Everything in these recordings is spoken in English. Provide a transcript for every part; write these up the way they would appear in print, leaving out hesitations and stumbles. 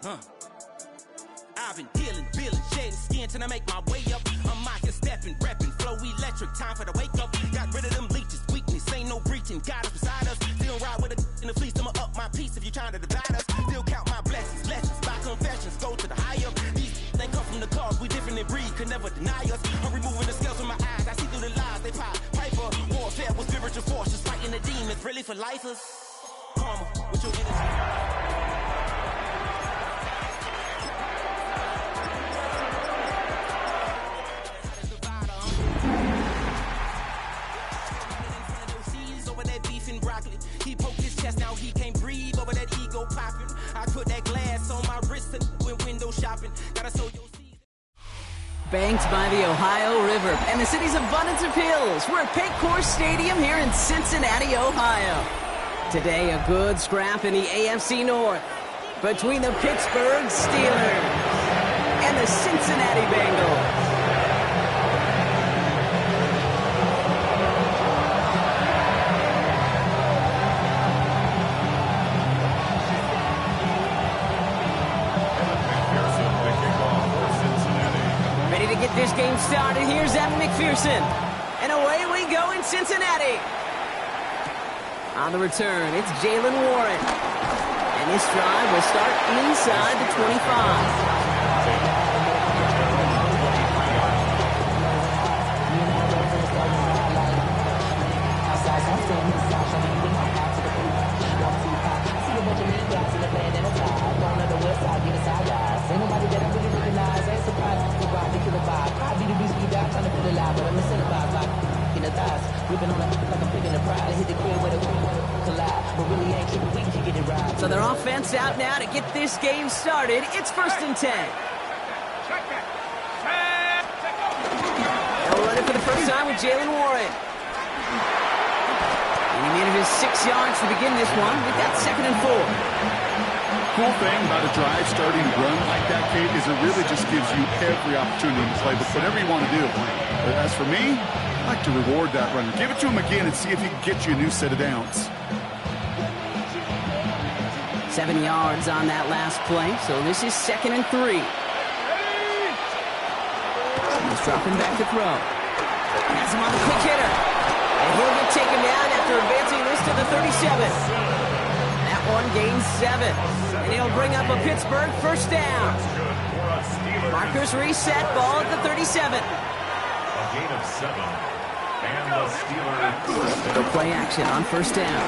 I've been dealing, shedding skin till I make my way up. I'm mocking, stepping, repping, flow electric. Time for the wake up. Got rid of them leeches, weakness, ain't no breaching. Got us beside us. Still ride with a in the fleece. I'ma up my piece if you trying to divide us. Still count my blessings, lessons by confessions. Go to the higher. These they come from the cause. We different in breed, could never deny us. I'm removing the scales from my eyes. I see through the lies they pop. Piper, warfare with spiritual forces, fighting the demons. Really for lifers. Karma, with your energy. He poked his chest, now he can't breathe over that ego popping. I put that glass on my wrist and went window shopping. Gotta sow your seeds. Banked by the Ohio River and the city's abundance of hills. We're at Paycor Stadium here in Cincinnati, Ohio. Today, a good scrap in the AFC North between the Pittsburgh Steelers and the Cincinnati Bengals. Get this game started. Here's Evan McPherson. And away we go in Cincinnati. On the return, it's Jalen Warren. And this drive will start inside the 25. So their offense out now to get this game started. It's 1st and 10. They'll run it for the first time with Jalen Warren. And he made his 6 yards to begin this one. We've got 2nd and 4. Cool thing about a drive starting to run like that, Kate, is it really just gives you every opportunity to play with whatever you want to do. But as for me, I like to reward that runner. Give it to him again and see if he can get you a new set of downs. 7 yards on that last play, so this is 2nd and 3. He's dropping back to throw. Has him on the quick hitter. And he'll get taken down after advancing this to the 37. That one gains 7. And he'll bring up a Pittsburgh first down. Markers reset, ball at the 37. A gain of 7. And the Steelers. The play action on first down.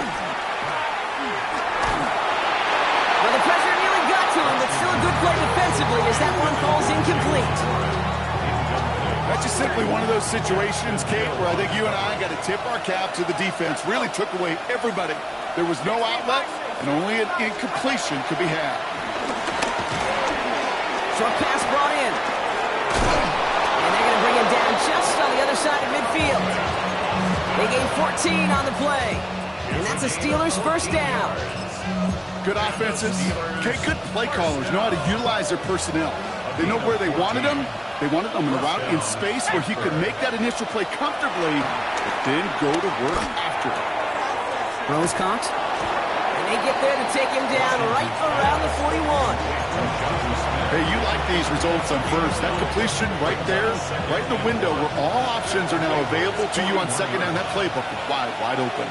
Well, the pressure nearly got to him, but still a good play defensively as that one falls incomplete. That's just simply one of those situations, Kate, where I think you and I got to tip our cap to the defense. Really took away everybody. There was no outlet, and only an incompletion could be had. Short pass brought in. And they're going to bring him down just on the other side of midfield. They gain 14 on the play. And that's the Steelers' first down. Good offenses. Okay, good play callers know how to utilize their personnel. They know where they wanted them. They wanted them in a route in space where he could make that initial play comfortably, but then go to work after it. Rose Cox. And they get there to take him down right around the 41. Hey, you like these results on first. That completion right there, right in the window where all options are now available to you on second down. That playbook is wide open.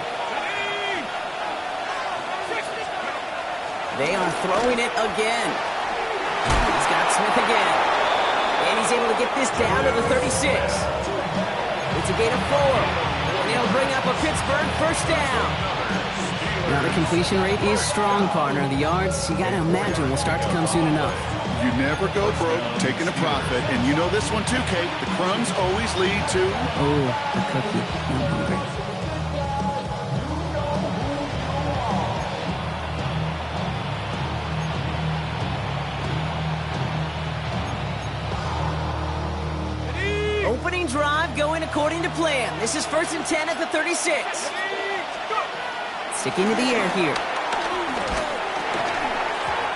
They are throwing it again. He's got Smith again. And he's able to get this down to the 36. It's a gain of 4. And they'll bring up a Pittsburgh first down. Now the completion rate is strong, partner. The yards, you got to imagine, will start to come soon enough. You never go broke taking a profit. And you know this one too, Kate. The crumbs always lead to... Oh, the cookie. I'm hungry. Opening drive going according to plan. This is 1st and 10 at the 36. Sticking to the air here.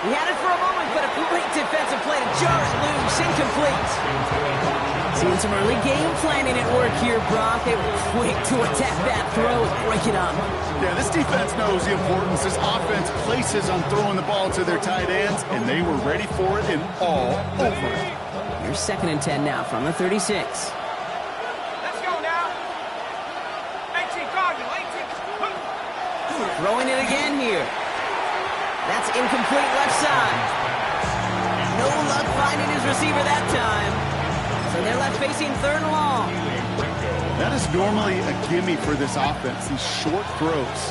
He had it for a moment, but a great defensive play to jar it loose. Incomplete. Seeing some early game planning at work here, Brock. They were quick to attack that throw and break it up. Yeah, this defense knows the importance this offense places on throwing the ball to their tight ends, and they were ready for it and all over it. Here's 2nd and 10 now from the 36. Let's go now. 18 Cardinal, 18. Throwing it again here. That's incomplete left side. No luck finding his receiver that time. So they're left facing 3rd and long. That is normally a gimme for this offense, these short throws.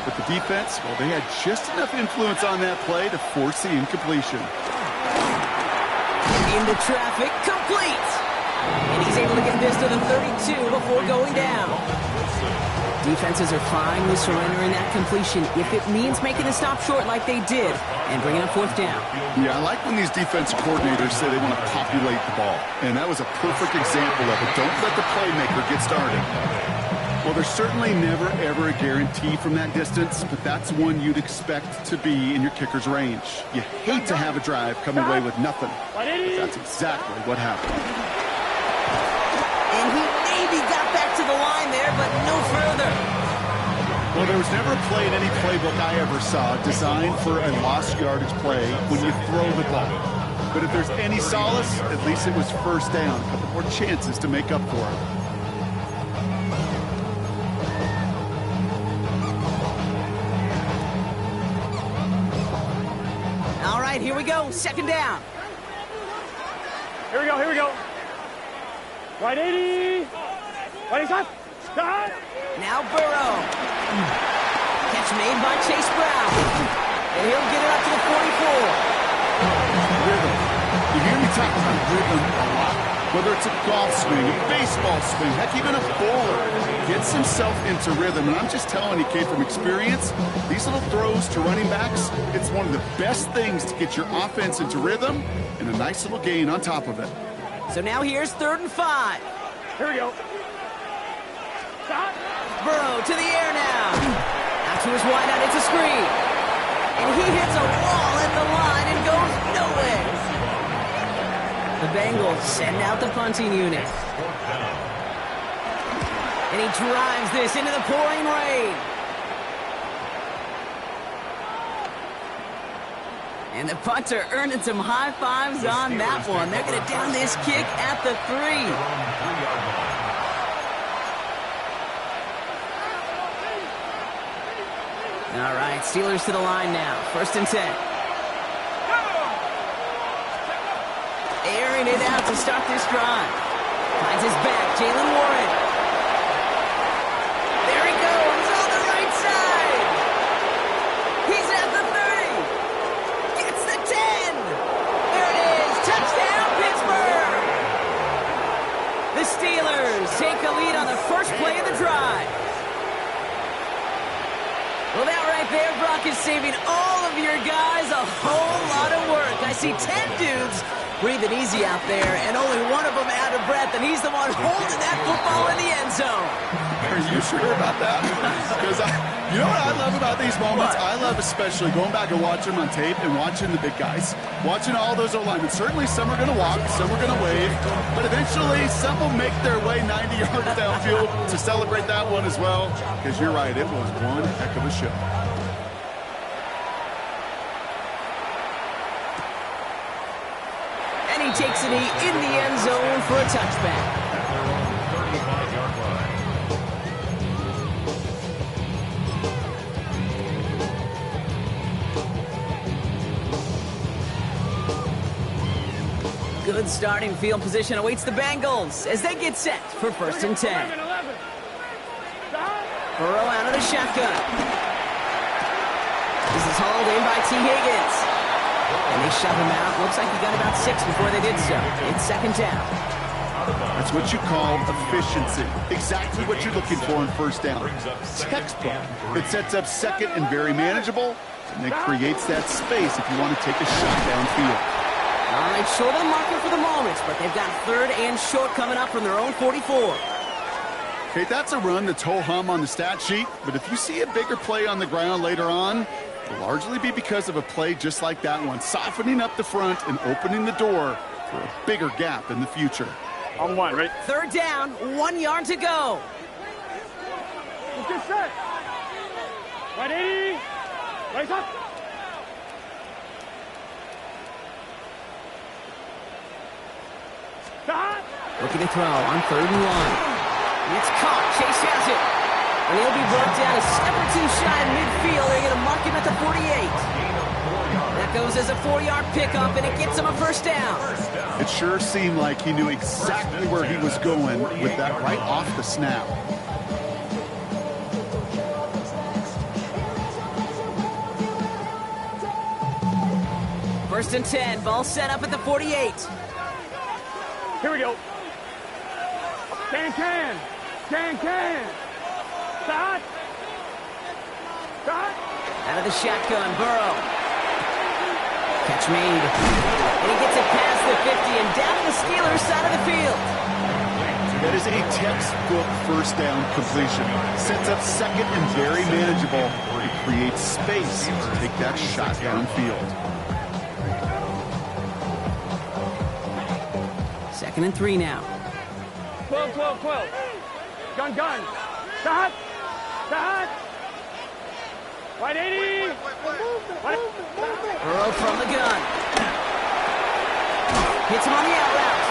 But the defense, well, they had just enough influence on that play to force the incompletion. Into traffic, complete! And he's able to get this to the 32 before going down. Defenses are fine with surrendering that completion if it means making a stop short like they did and bringing up 4th down. Yeah, I like when these defensive coordinators say they want to populate the ball. And that was a perfect example of it. Don't let the playmaker get started. Well, there's certainly never, ever a guarantee from that distance, but that's one you'd expect to be in your kicker's range. You hate to have a drive come away with nothing, but that's exactly what happened. And he maybe got back to the line there, but no further. Well, there was never a play in any playbook I ever saw designed for a lost yardage play when you throw the ball. But if there's any solace, at least it was 1st down. A couple more chances to make up for it. All right, here we go. 2nd down. Here we go, here we go. Right 80. Right side. Stop. Now Burrow. Catch made by Chase Brown. And he'll get it up to the 44. Rhythm. You hear me talk about rhythm a lot. Whether it's a golf swing, a baseball swing, heck, even a bowler gets himself into rhythm. And I'm just telling you, kid, from experience, these little throws to running backs, it's one of the best things to get your offense into rhythm and a nice little gain on top of it. So now here's 3rd and 5. Here we go. Stop. Burrow to the air now. Out to his wideout, it's a screen. And he hits a wall at the line and goes nowhere. The Bengals send out the punting unit. And he drives this into the pouring rain. And the punter earning some high fives on that one. They're going to down this kick at the 3. All right, Steelers to the line now. 1st and 10. Airing it out to start this drive. Finds his back, Jalen Warren. There he goes on the right side. He's at the 30. Gets the 10. There it is. Touchdown, Pittsburgh. The Steelers take a lead on the first play of the drive. Well, that right there, Brock, is saving all of your guys a whole lot of work. I see 10 dudes breathing easy out there, and only one of them out of breath, and he's the one holding that football in the end zone. Are you sure about that? Because you know what I love about these moments? I love especially going back and watching them on tape and watching the big guys. Watching all those O-linemen. Certainly some are going to walk, some are going to wave, but eventually some will make their way 90 yards downfield to celebrate that one as well. Because you're right, it was one heck of a show. And he takes it in the end zone for a touchback. Good starting field position awaits the Bengals as they get set for 1st and 10. Burrow out of the shotgun. This is hauled in by T. Higgins. And they shove him out. Looks like he got about 6 before they did so. It's 2nd down. That's what you call efficiency. Exactly what you're looking for on 1st down. Textbook. It sets up 2nd and very manageable, and it creates that space if you want to take a shot downfield. All right, short of the marker for the moment, but they've got 3rd and short coming up from their own 44. Okay, that's a run that's ho-hum on the stat sheet, but if you see a bigger play on the ground later on, it'll largely be because of a play just like that one, softening up the front and opening the door for a bigger gap in the future. On one, ready? Third down, 1 yard to go. Let's get set. 180. Raise up. Stop. Looking to throw on 3rd and 1. It's caught. Chase has it. And he'll be brought down a step or two shy of midfield. They're going to mark him at the 48. That goes as a 4-yard pickup, and it gets him a first down. It sure seemed like he knew exactly where he was going with that right off the snap. First and 10, ball set up at the 48. Here we go. Can. Start. Out of the shotgun, Burrow. Catch made. And he gets it past the 50 and down the Steelers' side of the field. That is a textbook first down completion. Sets up second and very manageable. It creates space to take that shot downfield. 2nd and 3 now. 12. Gun. Start. 180. Burrow from the gun. Hits him on the out route.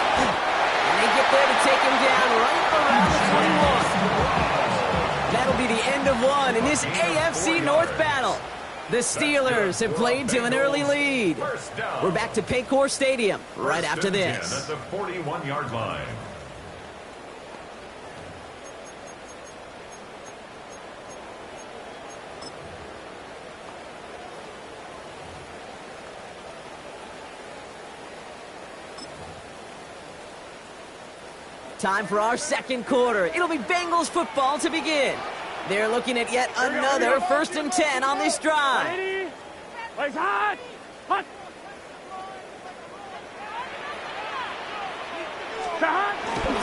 And they get there to take him down right around the 21. That'll be the end of one in this AFC North battle. The Steelers have played to an early lead. We're back to Paycor Stadium right after this. At the 41-yard line. Time for our second quarter. It'll be Bengals football to begin. They're looking at yet another 1st and 10 on this drive. 180. Legs hot.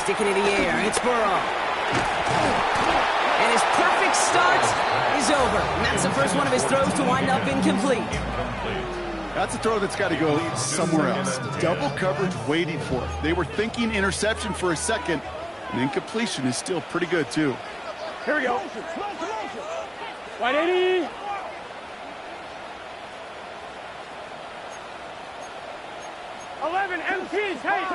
Sticking in the air. It's Burrow. And his perfect start is over. And that's the first one of his throws to wind up incomplete. That's a throw that's got to go somewhere else. Double coverage waiting for it. They were thinking interception for a second, and incompletion is still pretty good, too. Here we go. 180. MCs, hey!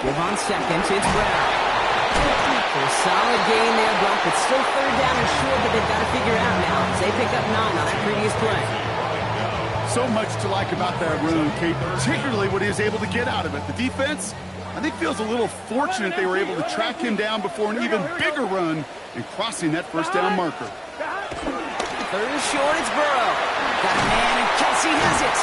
Give on second, it's Brown. A solid gain there, Brock, but still 3rd down and short that they've got to figure out now as they pick up 9 on that previous play. So much to like about that run, Kate, particularly what he was able to get out of it. The defense, I think, feels a little fortunate they were able to track him down before an even bigger run and crossing that first down marker. 3rd and short, it's Burrow. Got a man, and Kelsey has it.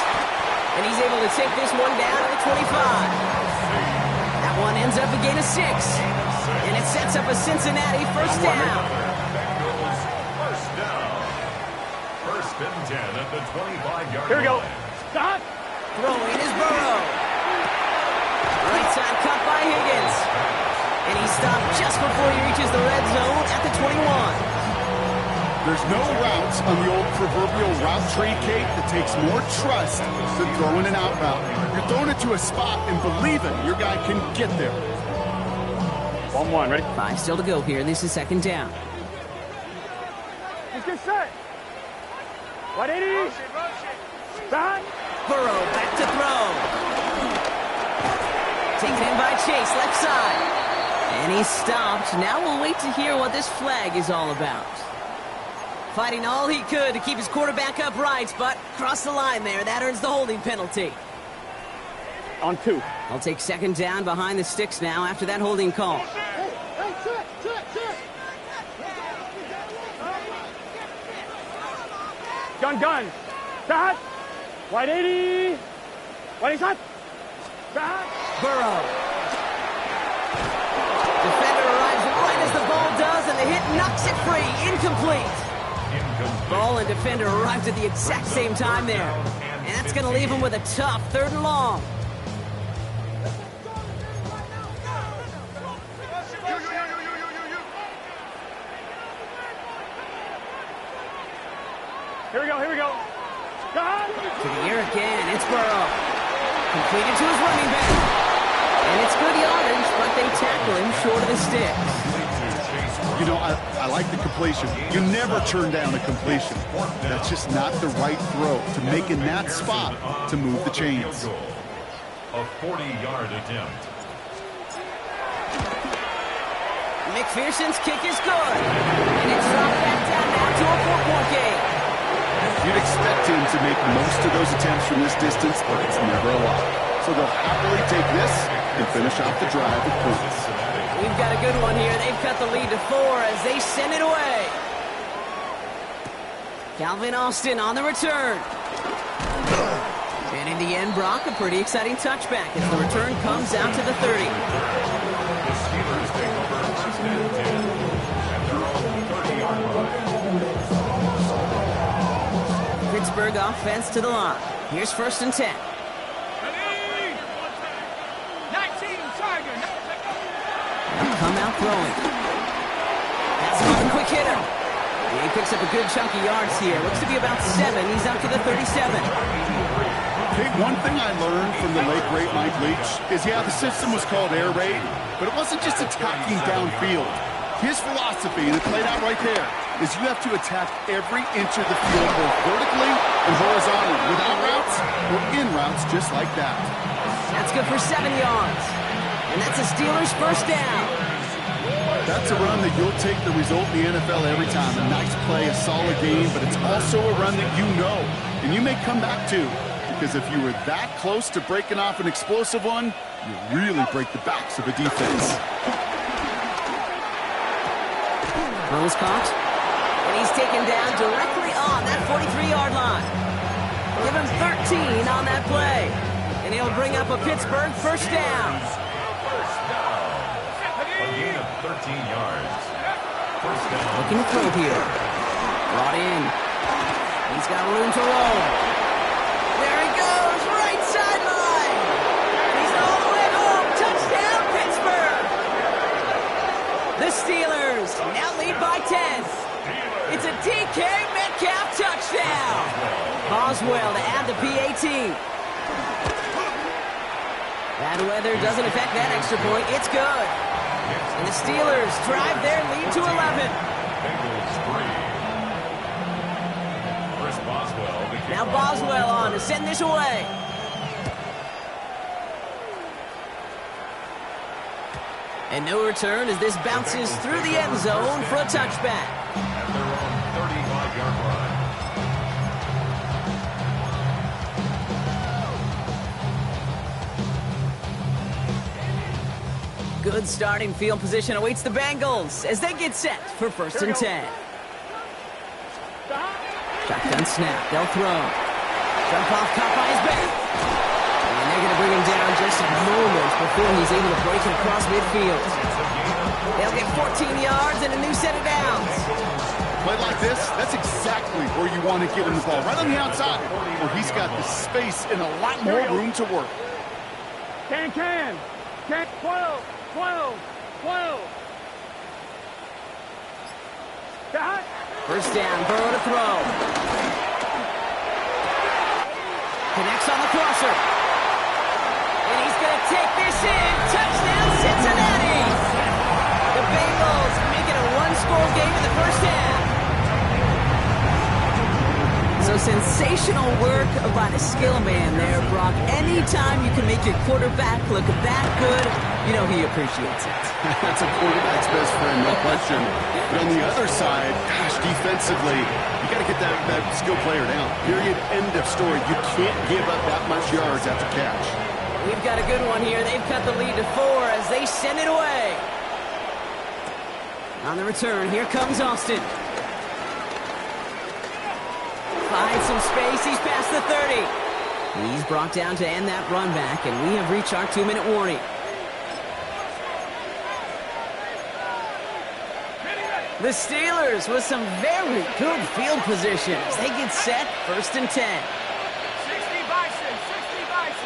And he's able to take this one down to the 25. That one ends up a gain of 6. And it sets up a Cincinnati first down. First down. 1st and 10 at the 25-yard line. Here we go. Stop. Throwing is Burrow. Right side cut by Higgins. And he stopped just before he reaches the red zone at the 21. There's no routes on the old proverbial route tree, Kate, that takes more trust than throwing an out route. You're throwing it to a spot and believing your guy can get there. 1-1, ready? 5 still to go here. This is 2nd down. Let's get set. 180. Stop. Burrow back to throw. Taken in by Chase, left side. And he's stopped. Now we'll wait to hear what this flag is all about. Fighting all he could to keep his quarterback upright, but crossed the line there. That earns the holding penalty. On 2. I'll take 2nd down behind the sticks now after that holding call. Gun. Start. 180. 180 shot. Start. Burrow. Defender arrives right as the ball does, and the hit knocks it free. Incomplete. Ball and defender arrived at the exact same time there. And that's going to leave him with a tough 3rd and long. Here we go. To the air again, it's Burrow. Completed to his running back. And it's good yardage, but they tackle him short of the sticks. You know, I like the completion. You never turn down a completion. That's just not the right throw to make in that spot to move the chains. A 40-yard attempt. McPherson's kick is good. And it's dropped back down now to a 4-point game. You'd expect him to make most of those attempts from this distance, but it's never a lot. So they'll happily take this and finish off the drive with points. We've got a good one here. They've cut the lead to 4 as they send it away. Calvin Austin on the return. And in the end, Brock, a pretty exciting touchback as the return comes out to the 30. The Steelers take over first and 10 at their own 30-yard line. Pittsburgh offense to the line. Here's first and 10. Come out throwing. That's a quick hitter. Yeah, he picks up a good chunk of yards here. Looks to be about 7. He's up to the 37. Okay, one thing I learned from the late, great Mike Leach is, yeah, the system was called air raid, but it wasn't just attacking downfield. His philosophy, and it played out right there, is you have to attack every inch of the field, both vertically and horizontally, without routes or in routes just like that. That's good for 7 yards. And that's a Steelers first down. That's a run that you'll take the result in the NFL every time. A nice play, a solid game, but it's also a run that you know, and you may come back to, because if you were that close to breaking off an explosive one, you really break the backs of a defense. Rose caught, and he's taken down directly on that 43-yard line. Give him 13 on that play, and he'll bring up a Pittsburgh first down. A gain of 13 yards. First down. Looking to throw here. Brought in. He's got room to roll. There he goes, right sideline. He's all the way home. Touchdown, Pittsburgh. The Steelers now lead by 10. It's a DK Metcalf touchdown. Boswell to add the PAT. Bad weather doesn't affect that extra point. It's good. And the Steelers drive their lead to 11. Bengals 3. Chris Boswell. Now Boswell on to send this away. And no return as this bounces through the end zone for a touchback. At their own 35-yard line. Good starting field position awaits the Bengals as they get set for first and 10. Shotgun snap, they'll throw. Jump off, caught by his back. And they're going to bring him down just moments before he's able to break it across midfield. They'll get 14 yards and a new set of downs. Play like this, that's exactly where you want to get him the ball, right on the outside, where he's got the space and a lot more room to work. Can. 12. First down, Burrow to throw. Connects on the crosser. And he's going to take this in. Touchdown, Cincinnati. The Bengals make it a one-score game in the first half. So sensational work by the skill man there, Brock. Anytime you can make your quarterback look that good, you know he appreciates it. That's a quarterback's best friend, no question. But on the other side, gosh, defensively, you got to get that skill player down. Period, end of story. You can't give up that much yards after catch. We've got a good one here. They've cut the lead to 4 as they send it away. On the return, here comes Austin. Finds some space. He's past the 30. He's brought down to end that run back, and we have reached our 2-minute warning. The Steelers with some very good field positions. They get set, first and 10. 60 Bison. 60 Bison.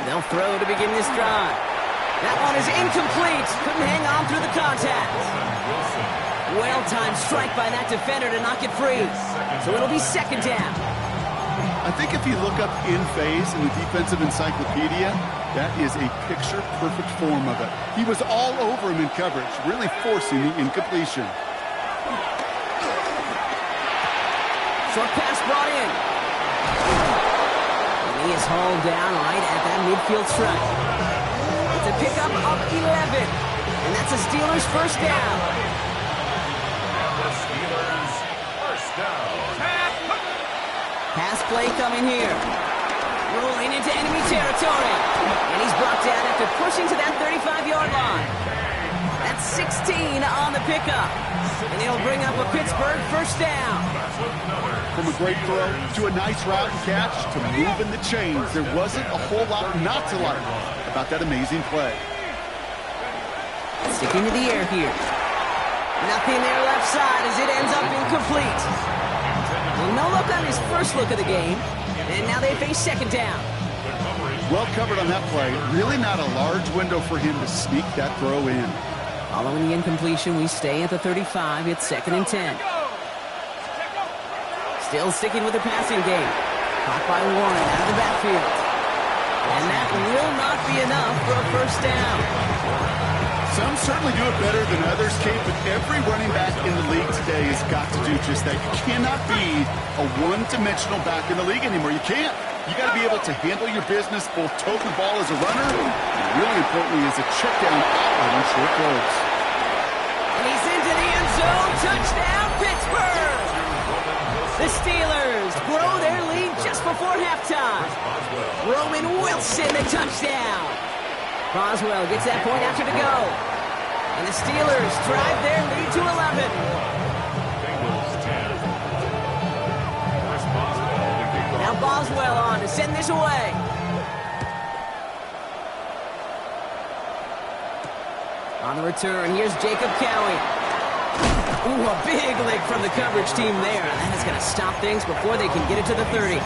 They'll throw to begin this drive. That one is incomplete. Couldn't hang on through the contact. Well-timed strike by that defender to knock it free. So it'll be second down. I think if you look up in phase in the defensive encyclopedia, that is a picture-perfect form of it. He was all over him in coverage, really forcing the incompletion. Short pass brought in. And he is hauled down right at that midfield stripe. It's a pickup of 11. And that's a Steelers first down. And the Steelers first down. Pass play coming here. Rolling into enemy territory. And he's brought down after pushing to that 35-yard line. That's 16 on the pickup. And it'll bring up a Pittsburgh first down. From a great throw to a nice route and catch to moving the chains, there wasn't a whole lot not to like about that amazing play. Sticking to the air here. Nothing there left side as it ends up incomplete. Well, no look on his first look of the game. And now they face second down. Well covered on that play. Really not a large window for him to sneak that throw in. Following the incompletion, we stay at the 35. It's 2nd and 10. Still sticking with the passing game. Caught by Warren out of the backfield. And that will not be enough for a first down. Some certainly do it better than others, Kate, but every running back in the league today has got to do just that. You cannot be a one-dimensional back in the league anymore. You can't. You got to be able to handle your business, both tote the ball as a runner, and really importantly as a check down outlet on short throws. And he's into the end zone. Touchdown, Pittsburgh! The Steelers grow their lead just before halftime. Roman Wilson, the touchdown. Boswell gets that point after to go. And the Steelers drive their lead to 11. Now Boswell on to send this away. On the return, here's Jacob Cowie. Ooh, a big lick from the coverage team there. And that is going to stop things before they can get it to the 30.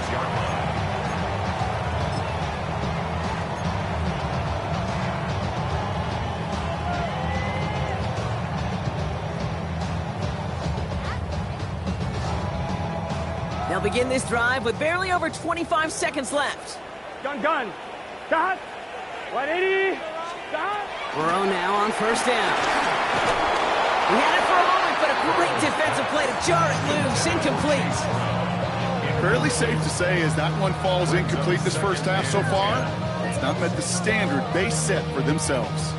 They'll begin this drive with barely over 25 seconds left. Gun. Dot. 180. Dot. Burrow now on first down. He had it for a moment, but a great defensive play to jar it loose. Incomplete. Fairly safe to say as that one falls incomplete this first half so far, it's not met the standard they set for themselves.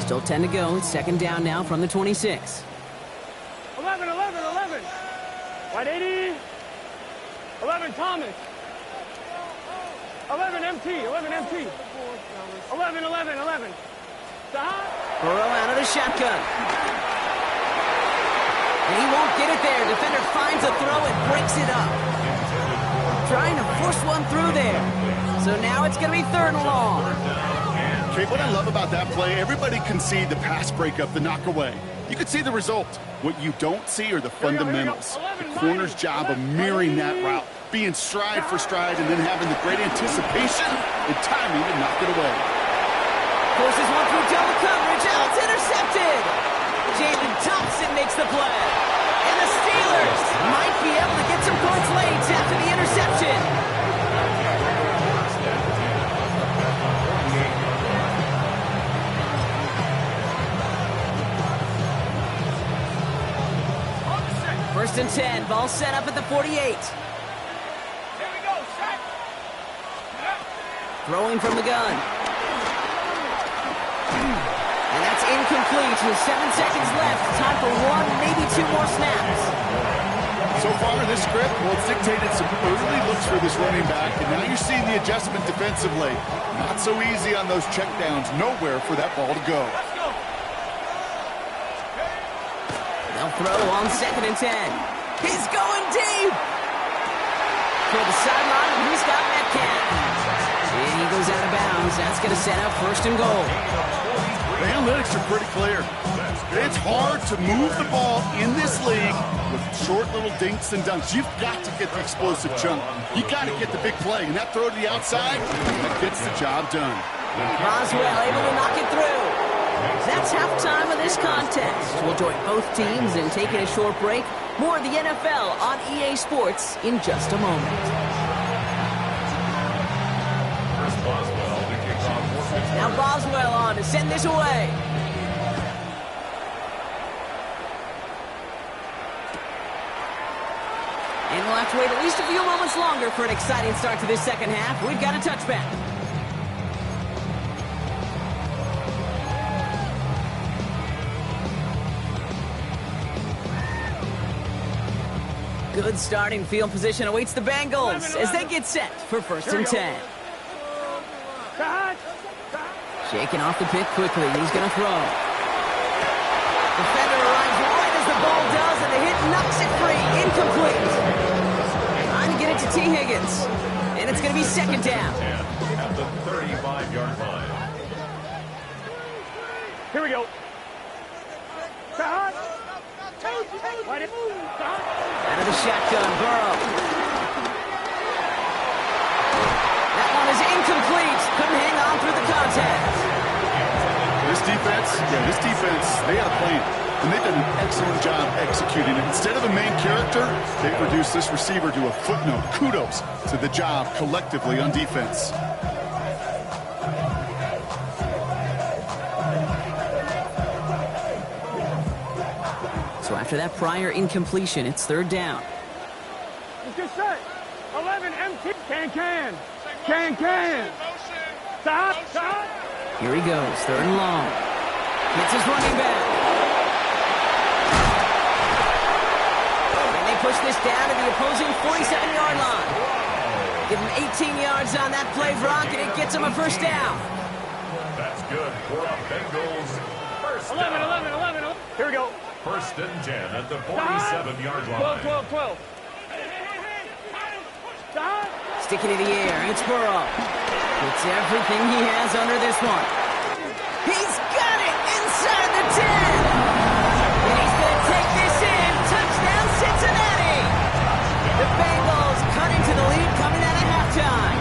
Still 10 to go. It's second down now from the 26. 11. 180. 11 Thomas. 11 MT. 11. Stop. Burrow out of the shotgun. And he won't get it there. Defender finds a throw and breaks it up. Trying to force one through there. So now it's going to be 3rd and long. Okay, what I love about that play, everybody can see the pass breakup, the knock away. You can see the result. What you don't see are the fundamentals. The corner's job of mirroring that route, being stride for stride, and then having the great anticipation and timing to knock it away. Forces one through double coverage. Oh, it's intercepted. Jalen Thompson makes the play. And the Steelers might be able to get some points late after the interception. First and 10. Ball set up at the 48. Here we go. Set. Throwing from the gun. And that's incomplete with 7 seconds left. Time for 1, maybe 2 more snaps. So far, this script, well, it's dictated some early looks for this running back, and now you're seeing the adjustment defensively. Not so easy on those checkdowns. Nowhere for that ball to go. They'll throw on 2nd and 10. He's going deep. For the sideline, he's got Metcalf. And he goes out of bounds. That's going to set up 1st and goal. The analytics are pretty clear. It's hard to move the ball in this league with short little dinks and dunks. You've got to get the explosive chunk. You got to get the big play. And that throw to the outside, that gets the job done. Boswell able to knock it through. That's halftime of this contest. We'll join both teams in taking a short break. More of the NFL on EA Sports in just a moment. Now Boswell on to send this away. And we'll have to wait at least a few moments longer for an exciting start to this second half. We've got a touchback. Good starting field position awaits the Bengals as they get set for 1st and 10. Shaking off the pick quickly. He's going to throw. Defender arrives right as the ball does, and the hit knocks it free. Incomplete. Trying to get it to T. Higgins. And it's going to be 2nd down. At the 35-yard line. Here we go. Out of the shotgun, Burrow. That one is incomplete. Couldn't hang on through the contact. This defense, they had a plan. And they've done an excellent job executing it. Instead of a main character, they've reduced this receiver to a footnote. Kudos to the job collectively on defense. So after that prior incompletion, it's 3rd down. Just set. 11 empty. Can. Stop. Here he goes, 3rd and long. Hits his running back. And they push this down to the opposing 47-yard line. Give him 18 yards on that play, Brock, and it gets him a 1st down. That's good for a Bengals 1st down. 11. Here we go. 1st and 10 at the 47-yard line. 12. Sticking in the air, it's Burrow. Puts everything he has under this one. He's got it inside the 10. And he's going to take this in. Touchdown, Cincinnati. The Bengals cut into the lead coming out of halftime.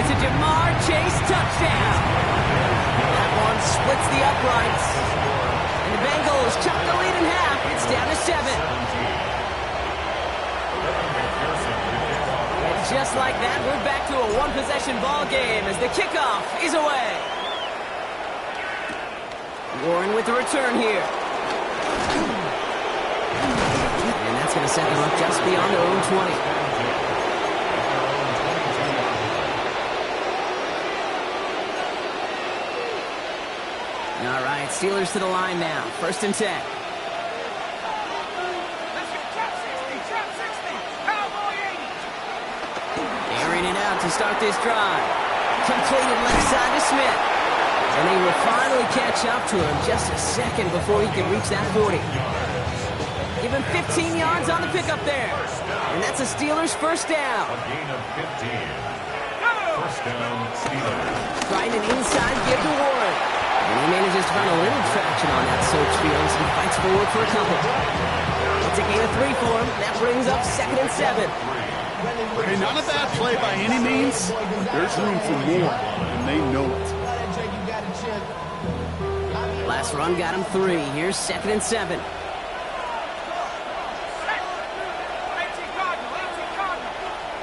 It's a Jamar Chase touchdown. That one splits the uprights. And the Bengals chop the lead in half. It's down to 7. Just like that, we're back to a one-possession ball game as the kickoff is away. Warren with the return here. And that's going to set them up just beyond their own 20. All right, Steelers to the line now. 1st and 10. It out to start this drive. Completed left side to Smith. And they will finally catch up to him just a second before he can reach that 40. Give him 15 yards on the pickup there. And that's a Steelers 1st down. A gain of 15. 1st down, Steelers. Trying an inside give to Warren. And he manages to find a little traction on that search field as he fights forward for a couple. It's a gain of 3 for him. That brings up 2nd and 7. Okay, not a bad play by any means. There's room for more, and they know it. Last run got him 3. Here's 2nd and 7.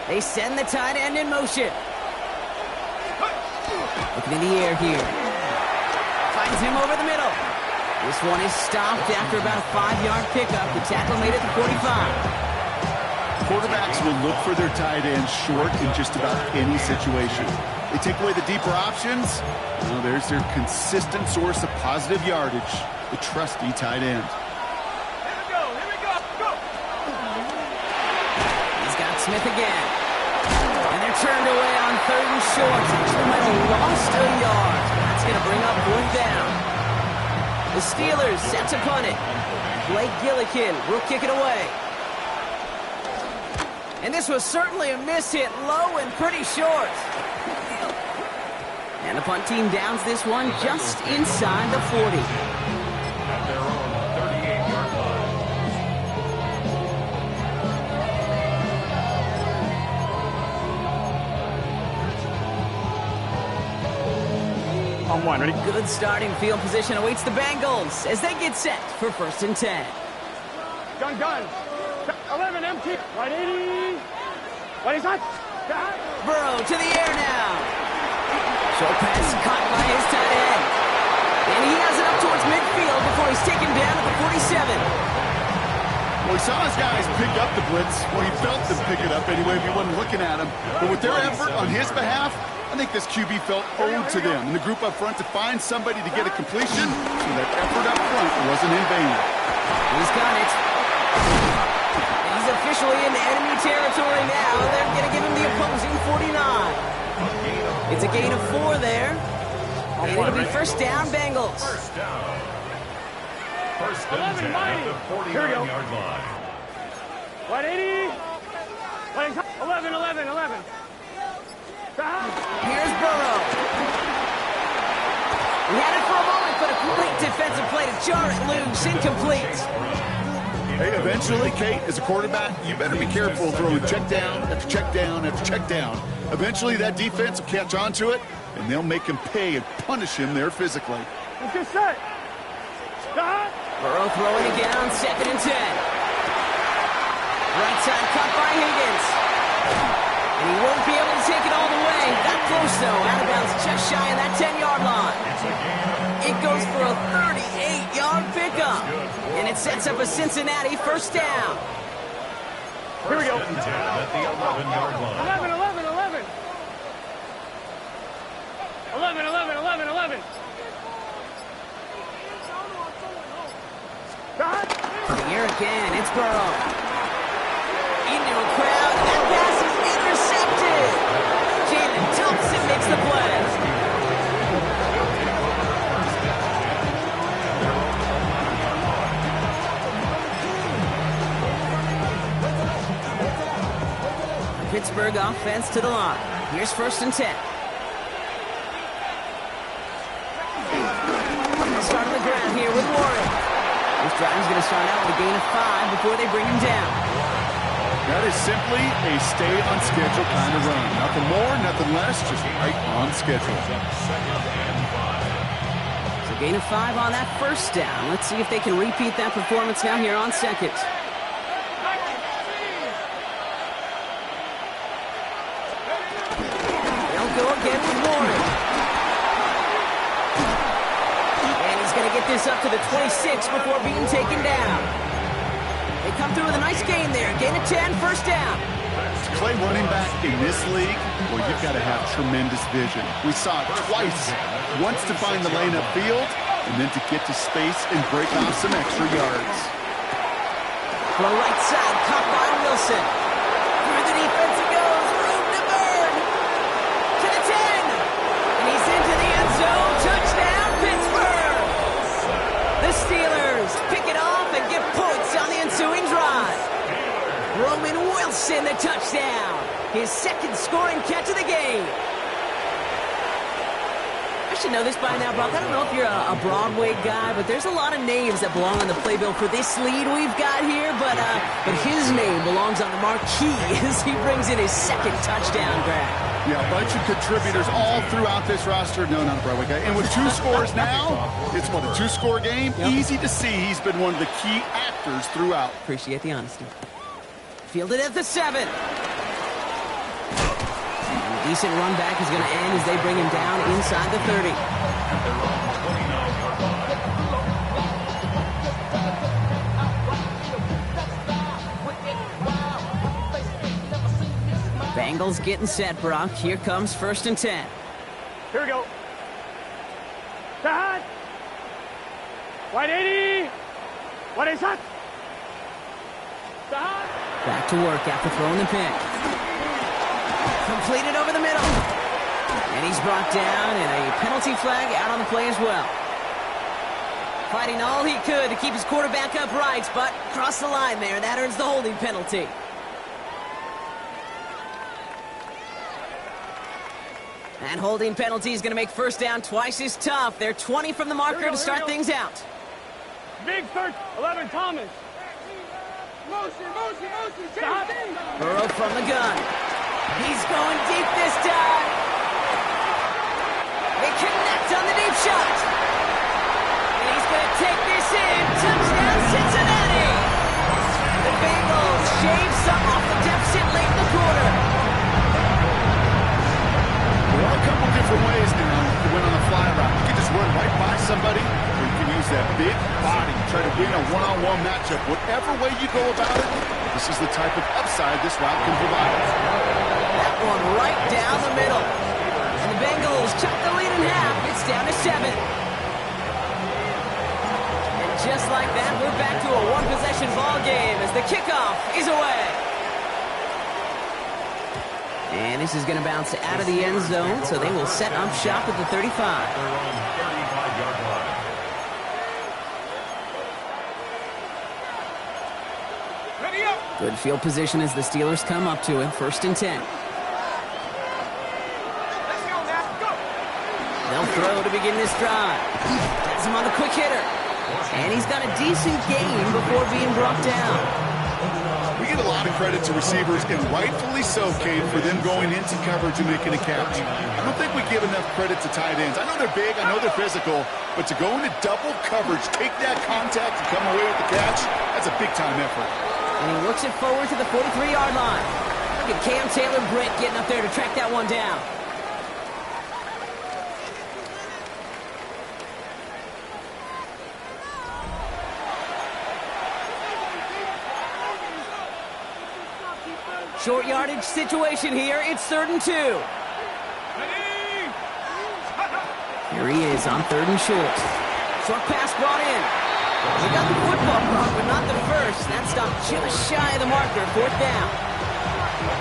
They send the tight end in motion. Looking in the air here. Finds him over the middle. This one is stopped after about a 5-yard pickup. The tackle made it to 45. Quarterbacks will look for their tight end short in just about any situation. They take away the deeper options. Well, there's their consistent source of positive yardage, the trusty tight end. Here we go. Go. He's got Smith again. And they're turned away on 3rd and short. They might have lost a yard. That's going to bring up 4th down. The Steelers set to punt it. Blake Gillikin will kick it away. And this was certainly a miss hit, low and pretty short. And the punt team downs this one just inside the 40. At their own 38-yard line. On one, ready? Good starting field position awaits the Bengals as they get set for 1st and 10. Gun. 11, empty. Right 80. Right inside. Burrow to the air now. Short pass caught by his tight end. And he has it up towards midfield before he's taken down at the 47. Well, he saw his guys pick up the blitz. Well, he felt them pick it up anyway if he wasn't looking at him. But with their effort on his behalf, I think this QB felt owed to them. And the group up front to find somebody to get a completion, so that effort up front wasn't in vain. He's got it. He's officially in enemy territory now. They're going to give him the opposing 49. It's a gain of 4 there. And it'll be 1st down, Bengals. First down. 1st and 10 at the 49-yard line. Right 80. Right inside. 11. Here's Burrow. He had it for a moment, but a great defensive play to jar it loose. Incomplete. Hey, eventually, Kate, as a quarterback, you better be careful throwing check down after check down after check down. Eventually, that defense will catch on to it, and they'll make him pay and punish him there physically. Let's get set. Burrow throwing again on 2nd and 10. Right side cut by Higgins. And he won't be able to take it all the way. Got close, though. Out of bounds just shy of that 10-yard line. It goes for a 38-yard pickup. And it sets up a Cincinnati 1st down. Here we go. 1st and 10 at the 11-yard line. 11. Here again, it's Burrow. Into a crowd, and that pass is intercepted. Jalen Thompson makes the play. Pittsburgh offense to the line. Here's 1st and 10. Start on the ground here with Warren. This drive is going to start out with a gain of 5 before they bring him down. That is simply a stay on schedule kind of run. Nothing more, nothing less, just right on schedule. So gain of 5 on that 1st down. Let's see if they can repeat that performance now here on 2nd. They'll go again with Warren. And he's going to get this up to the 26 before being taken down. They come through with a nice gain there. Gain of 10, 1st down. To play running back in this league, well, you've got to have tremendous vision. We saw it twice. Once to find the lane upfield, and then to get to space and break off some extra yards. From the right side, caught by Wilson. Through the defense it goes. Room to burn. To the 10. And he's into the end zone. Touchdown, Pittsburgh. The Steelers pick it off and get points on the ensuing drive. Roman Wilson, the touchdown. His 2nd scoring catch of the game. I should know this by now, Brock. I don't know if you're a Broadway guy, but there's a lot of names that belong on the playbill for this lead we've got here. But his name belongs on the marquee as he brings in his 2nd touchdown grab. Yeah, a bunch of contributors all throughout this roster. No, not a Broadway guy. And with 2 scores now, it's what, a 2-score game? Yep. Easy to see he's been one of the key actors throughout. Appreciate the honesty. Fielded at the 7. A decent run back is going to end as they bring him down inside the 30. Bengals getting set, Brock. Here comes 1st and 10. Here we go. Side. Right 80. What is that? Side. Back to work after throwing the pick. Completed over the middle. And he's brought down, and a penalty flag out on the play as well. Fighting all he could to keep his quarterback upright, but crossed the line there. That earns the holding penalty. And holding penalty is going to make 1st down twice as tough. They're 20 from the marker to start things out. Big 3rd, 11, Thomas. Motion. Burrow from the gun. He's going deep this time. They connect on the different ways now to win on the fly route. You can just run right by somebody, or you can use that big body, try to win a one-on-one matchup. Whatever way you go about it, this is the type of upside this route can provide. That one right down the middle. And the Bengals chop the lead in half. It's down to 7. And just like that, we're back to a one-possession ball game as the kickoff is away. And this is going to bounce out of the end zone, so they will set up shop at the 35. They're on 35-yard line. Good field position as the Steelers come up to it. 1st and 10. They'll throw to begin this drive. Has him on the quick hitter. And he's got a decent gain before being brought down. We get a lot of credit to receivers, and rightfully so, Kate, for them going into coverage and making a catch. I don't think we give enough credit to tight ends. I know they're big, I know they're physical, but to go into double coverage, take that contact, and come away with the catch, that's a big-time effort. And he works it forward to the 43-yard line. Look at Cam Taylor-Britt getting up there to track that one down. Short yardage situation here. It's 3rd and 2. Here he is on 3rd and short. Short pass brought in. They got the football brought, but not the first. That stopped just shy of the marker. 4th down.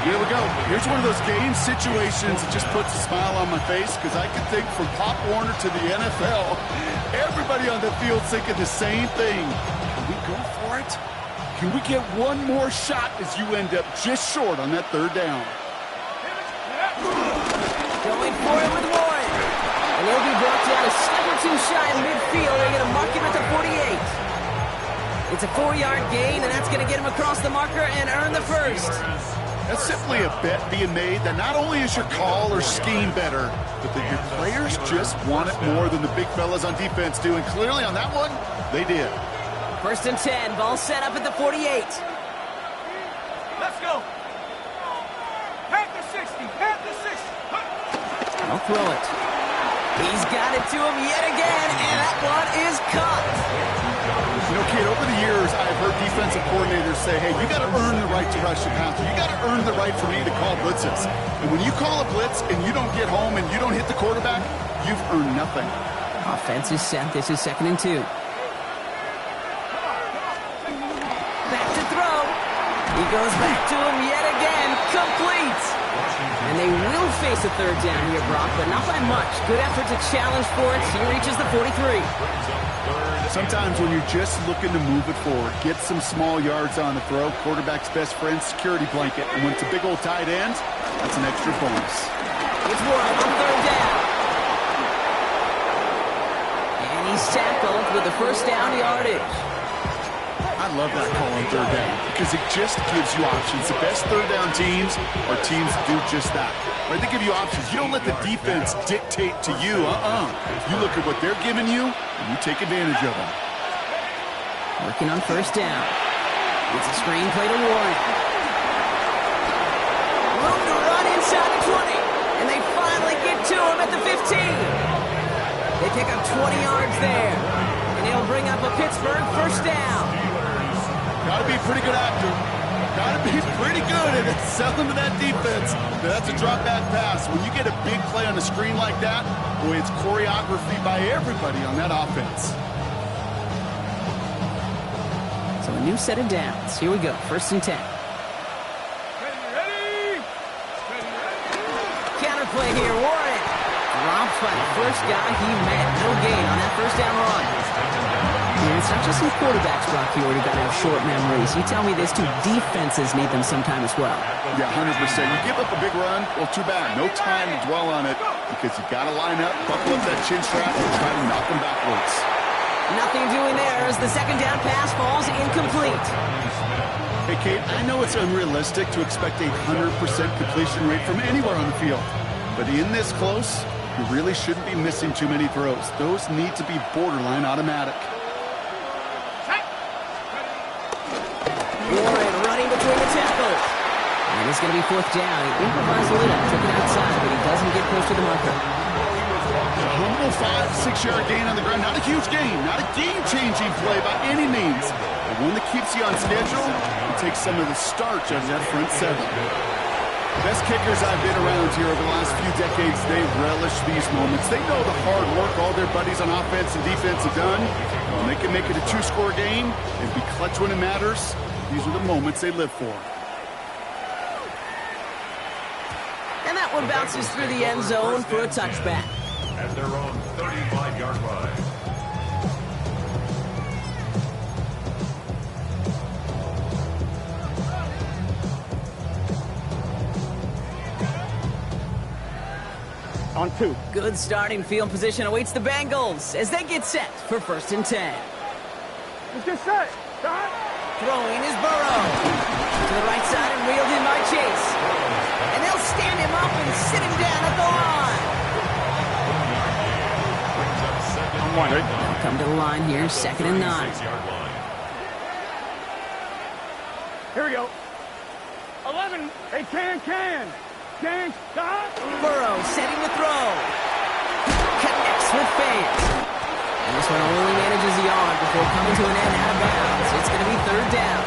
Here we go. Here's one of those game situations that just puts a smile on my face, because I can think from Pop Warner to the NFL, everybody on the field thinking the same thing. Can we go for it? Can we get one more shot as you end up just short on that 3rd down? Going for it with Warren. And he'll be brought down a step or two shy in midfield. They're going to mark him at the 48. It's a 4-yard gain, and that's going to get him across the marker and earn the first. That's simply a bet being made that not only is your call or scheme better, but that your players just want it more than the big fellas on defense do. And clearly on that one, they did. 1st and 10. Ball set up at the 48. Let's go. Panther 60. Panther 60. I'll throw it. He's got it to him yet again, and that one is caught. You know, kid, over the years, I've heard defensive coordinators say, hey, you got to earn the right to rush the passer. You got to earn the right for me to call blitzes. And when you call a blitz and you don't get home and you don't hit the quarterback, you've earned nothing. Offense is set. This is 2nd and 2. He goes back to him yet again, complete. And they will face a 3rd down here, Brock, but not by much. Good effort to challenge for it. He reaches the 43. Sometimes when you're just looking to move it forward, get some small yards on the throw, quarterback's best friend, security blanket. And when it's a big old tight end, that's an extra bonus. It's Warren on 3rd down. And he's tackled with the 1st down yardage. I love that call on 3rd down because it just gives you options. The best 3rd down teams are teams that do just that. Right? They give you options. You don't let the defense dictate to you. You look at what they're giving you, and you take advantage of them. Working on 1st down. It's a screen play to Warren. Room to run inside the 20. And they finally get to him at the 15. They pick up 20 yards there. And he'll bring up a Pittsburgh 1st down. Got to be a pretty good actor. Got to be pretty good at selling to that defense. That's a drop back pass. When you get a big play on a screen like that, boy, it's choreography by everybody on that offense. So a new set of downs. Here we go. 1st and 10. Ready. Counterplay here. Warren dropped by the first guy he met. No gain on that 1st down run. Yeah, it's not just some quarterbacks, Brock, here who got to have short memories. You tell me this, too. Defenses need them sometime as well. Yeah, 100%. You give up a big run, well, too bad. No time to dwell on it because you got to line up, buckle up that chin strap, and try to knock them backwards. Nothing doing there as the 2nd down pass falls incomplete. Hey, Kate, I know it's unrealistic to expect a 100% completion rate from anywhere on the field. But in this close, you really shouldn't be missing too many throws. Those need to be borderline automatic. Warren running between the tackles. And it's going to be 4th down. He improvised a little, took it outside, but he doesn't get close to the marker. A humble 5-6-yard gain on the ground. Not a huge gain, not a game-changing play by any means. But one that keeps you on schedule and takes some of the starch out of that front seven. Best kickers I've been around here over the last few decades, they relish these moments. They know the hard work all their buddies on offense and defense have done. When they can make it a 2-score game and be clutch when it matters, these are the moments they live for. And that one bounces through the end zone for a touchback. At their own 35-yard line. On 2. Good starting field position awaits the Bengals as they get set for 1st and 10. Let's get set. Start. Throwing is Burrow. To the right side and reeled in by Chase. And they'll stand him up and sit him down at the line. On 1, right? They'll come to the line here, 2nd and 9. Here we go. 11. Hey, can. Stop. Burrow setting the throw. Connects with fans. And this one only manages the yard before coming to an end out of bounds. It's going to be 3rd down.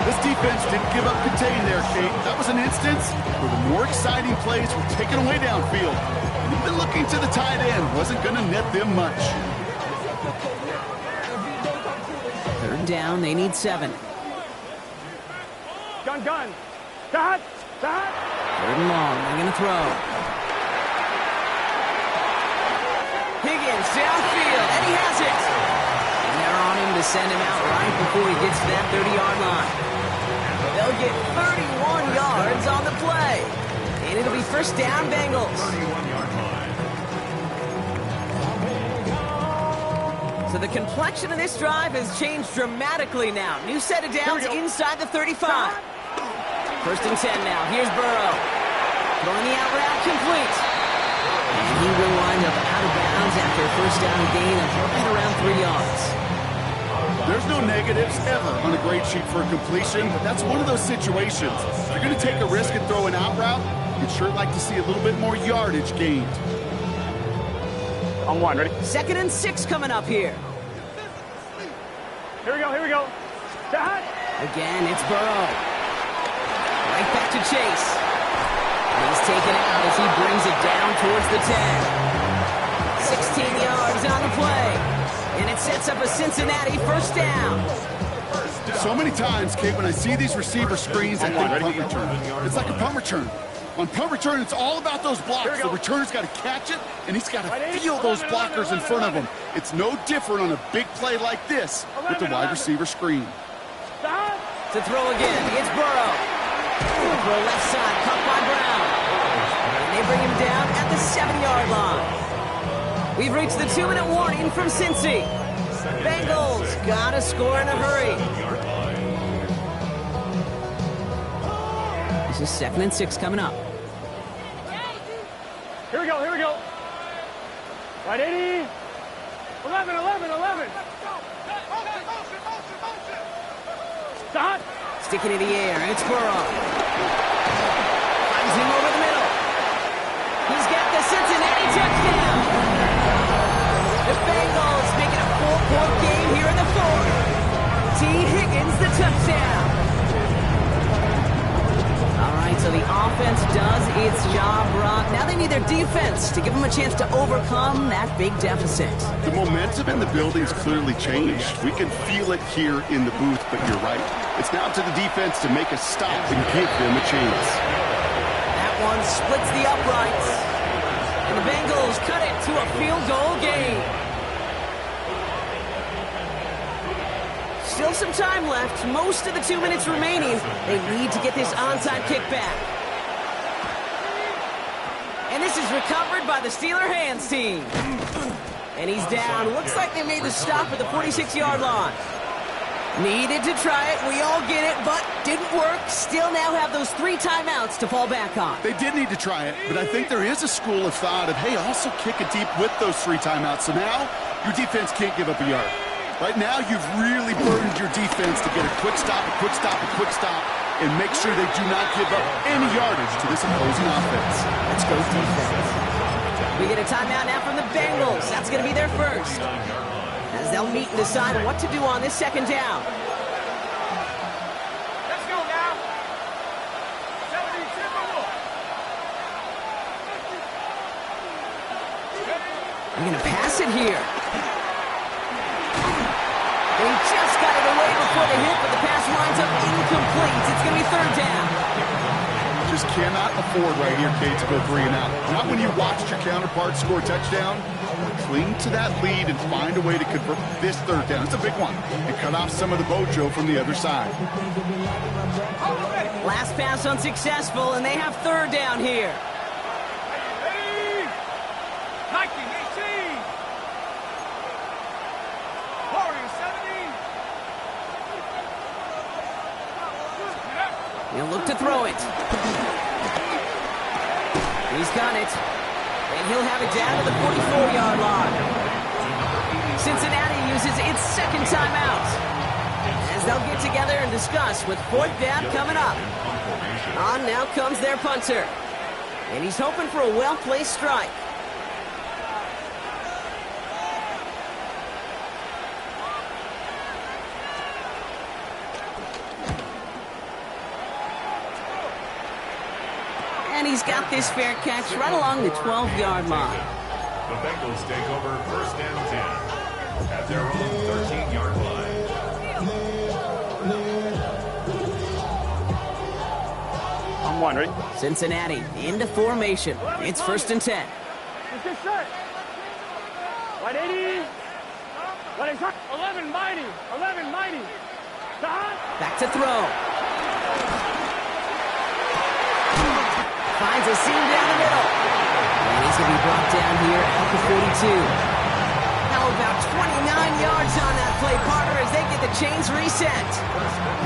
This defense didn't give up contain there, Kate. That was an instance where the more exciting plays were taken away downfield. And even looking to the tight end wasn't going to net them much. 3rd down, they need 7. Gun. Start. 3rd and long, they're going to throw. Higgins downfield, and he has it. And they're on him to send him out right before he gets to that 30-yard line. They'll get 31 yards on the play. And it'll be 1st down, Bengals. 31-yard line. So the complexion of this drive has changed dramatically now. New set of downs inside the 35. 1st and 10 now. Here's Burrow. Throwing the out route complete. And he will wind up out of bounds after a 1st down gain of right around 3 yards. There's no negatives ever on a grade sheet for a completion, but that's one of those situations. If you're going to take a risk and throw an out route, you'd sure like to see a little bit more yardage gained. On 1, ready? 2nd and 6 coming up here. Here we go. Start. Again, it's Burrow. Right back to Chase. And he's taken out as he brings it down towards the 10. 16 yards on the play. And it sets up a Cincinnati 1st down. So many times, Kate, when I see these receiver screens, I think punt return. It's like a punt return. On punt return, it's all about those blocks. The returner's got to catch it, and he's got to feel those blockers in front of him. It's no different on a big play like this with the wide receiver screen. To throw again, it's Burrow. For a left side, caught by Brown. And they bring him down at the 7-yard line. We've reached the 2-minute warning from Cincy. Bengals gotta score in a hurry. This is 2nd and 6 coming up. Here we go. Right, 80. 11. Start. Sticking in the air, and it's Burrow. Finds him over the middle. He's got the Cincinnati touchdown. The Bengals making a 4-point game here in the 4th. T. Higgins, the touchdown. All right, so the offense does its job, Brock. Now they need their defense to give them a chance to overcome that big deficit. The momentum in the building's clearly changed. We can feel it here in the booth, but you're right. It's now to the defense to make a stop and give them a chance. That one splits the uprights. And the Bengals cut it to a field goal game. Still some time left. Most of the 2 minutes remaining. They need to get this onside kick back. And this is recovered by the Steeler hands team. And he's down. Looks like they made the stop at the 46-yard line. Needed to try it. We all get it, but didn't work. Still now have those 3 timeouts to fall back on. They did need to try it, but I think there is a school of thought of, hey, also kick it deep with those 3 timeouts. So now your defense can't give up a yard. Right now, you've really burdened your defense to get a quick stop, and make sure they do not give up any yardage to this opposing offense. Let's go defense. We get a timeout now from the Bengals. That's going to be their first, as they'll meet and decide what to do on this second down. Let's go now. 72. They're going to pass it here. They just got it away before the hit, but the pass winds up incomplete. It's going to be third down. Just cannot afford right here, Kate, to go 3 and out. Not when you watched your counterpart score a touchdown. Cling to that lead and find a way to convert this third down. It's a big one. And cut off some of the Bojo from the other side. Last pass unsuccessful, and they have third down here. Ready? 19, 18. Warrior 70. He'll look to throw it. He's got it. And he'll have it down to the 44-yard line. Cincinnati uses its second timeout, as they'll get together and discuss with fourth down coming up. On now comes their punter. And he's hoping for a well-placed strike. And he's got this fair catch right along the 12-yard line. The Bengals take over first and 10 at their own 13-yard line. I'm one, ready? Cincinnati into formation. It's first and 10. Let's get set. 180. 11 mighty. 11 mighty. Back to throw. Finds a seam down the middle. And he's going to be brought down here at the 42. Now about 29 yards on that play, partner, as they get the chains reset.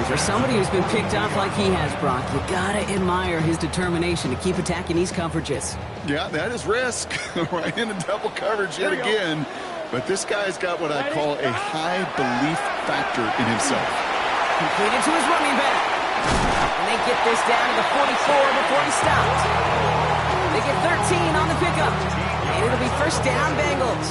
And for somebody who's been picked off like he has, Brock, you got to admire his determination to keep attacking these coverages. Yeah, that is risk. Right into double coverage yet again. But this guy's got what I call a high belief factor in himself. Completed to his running back. And they get this down to the 44 before he stopped. They get 13 on the pickup. And it'll be first down, Bengals.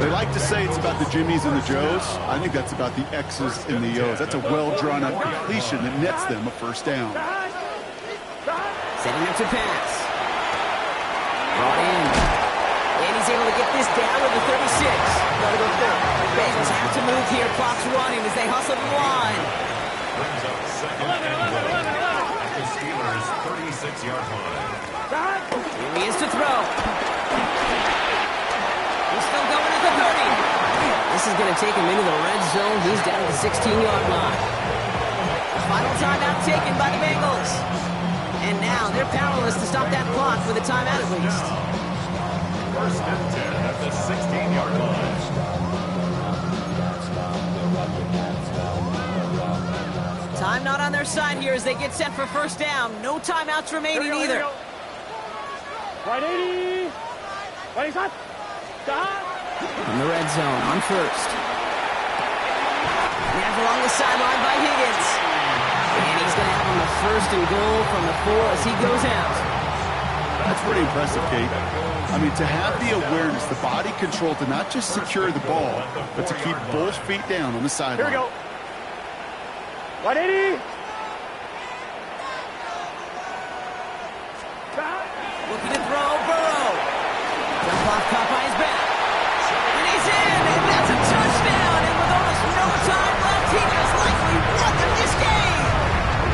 They like to say it's about the Jimmies and the Joes. I think that's about the X's and the O's. That's a well-drawn-up completion that nets them a first down. Setting up to pass. Brought in. And he's able to get this down to the 36. Bengals have to move here. Clock's running as they hustle the line. Brings up second and 11 at the Steelers' 36-yard line. Here he is to throw. He's still going at the 30. This is going to take him into the red zone. He's down at the 16-yard line. Final timeout taken by the Bengals. And now they're powerless to stop that clock with a timeout at least. First and 10 at the 16-yard line. Time not on their side here as they get set for first down. No timeouts remaining either. 180. 25. In the red zone on first. Snapped along the sideline by Higgins. And he's going to have him the first and goal from the 4 as he goes out. That's pretty impressive, Kate. I mean, to have the awareness, the body control to not just secure the ball, but to keep both feet down on the sideline. Here we go. 180. Looking to throw, Burrow. Jump off caught by his back. And he's in, and that's a touchdown. And with almost no time left, he just likely won them this game.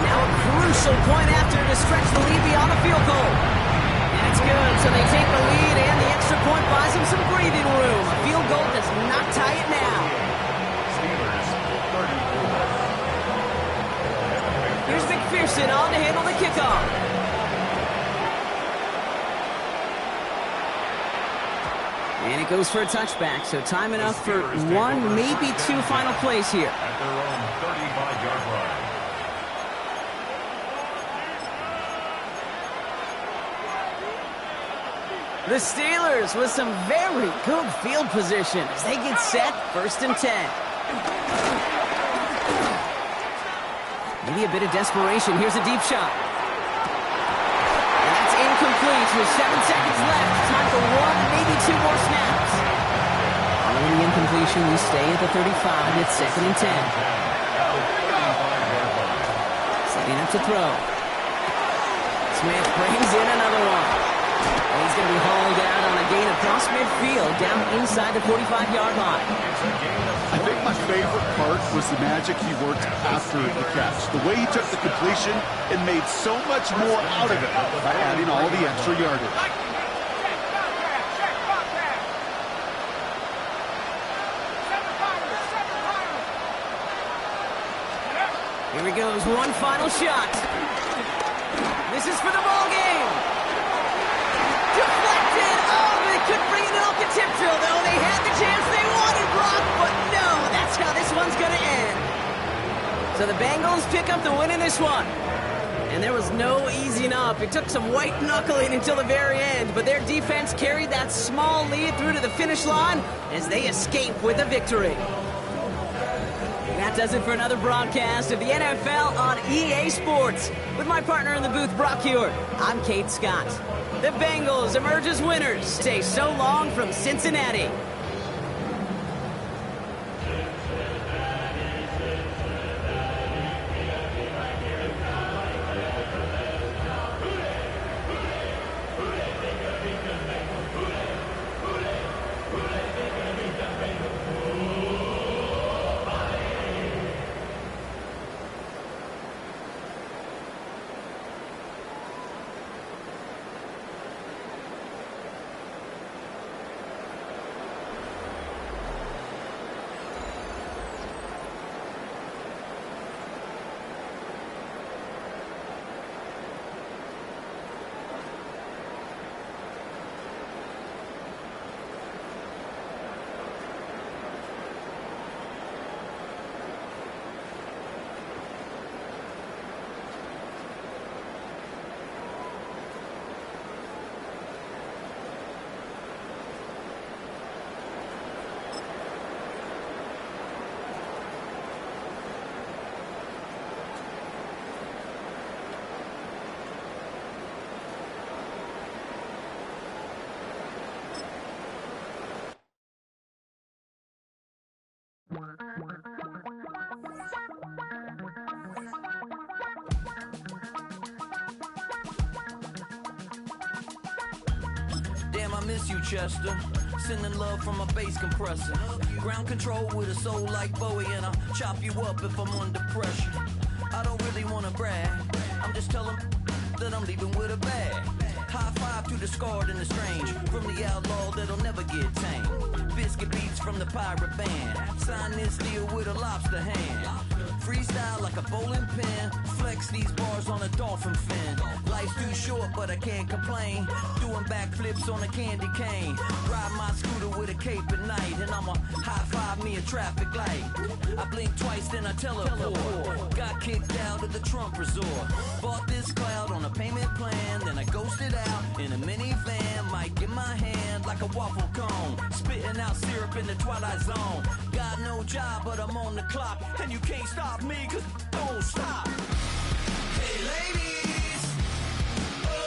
Now a crucial point after to stretch the lead beyond the field goal. And it's good, so they take the lead, and the extra point buys them some breathing room. A field goal does not tie it now. Steelers 34. Here's McPherson on to handle the kickoff. And it goes for a touchback, so time enough for one, maybe two final plays here. At their own 35-yard line. The Steelers with some very good field position as they get set, first and 10. Maybe a bit of desperation. Here's a deep shot. And that's complete with 7 seconds left. Time for 1, maybe 2 more snaps. Following the incompletion, we stay at the 35. It's 2nd and 10. Setting up to throw. Smith brings in another one. And he's going to be hauled out on a gain across midfield, down inside the 45-yard line. I think my favorite part was the magic he worked after the catch. The way he took the completion and made so much more out of it by adding all the extra yardage. Here he goes, one final shot. This is for the ball game. Deflected. Oh, they couldn't bring it in off the tip drill, though. They had the chance they wanted, Brock, but no, that's how this one's going to end. So the Bengals pick up the win in this one. And there was no easing up. It took some white knuckling until the very end, but their defense carried that small lead through to the finish line as they escape with a victory. That does it for another broadcast of the NFL on EA Sports. With my partner in the booth, Brock Hewitt, I'm Kate Scott. The Bengals emerge as winners. Say so long from Cincinnati. Damn, I miss you, Chester. Sending love from a bass compressor. Ground control with a soul like Bowie, and I'll chop you up if I'm under pressure. I don't really want to brag. I'm just telling that I'm leaving with a bag. High five to the scarred and the strange. From the outlaw that'll never get tamed. Biscuit beats from the pirate band. Sign this deal with a lobster hand. Freestyle like a bowling pin. Flex these bars on a dolphin fin. Life's too short, but I can't complain. Doing backflips on a candy cane. Ride my scooter with a cape at night. And I'ma high five me a traffic light. I blink twice, then I teleport. Got kicked out of the Trump resort. Bought this cloud on a payment plan. Then I ghosted out in a minivan. Mic in my hand like a waffle cone. Spitting out syrup in the twilight zone. Got no job, but I'm on the clock. And you can't stop me, cause don't stop. Hey lady,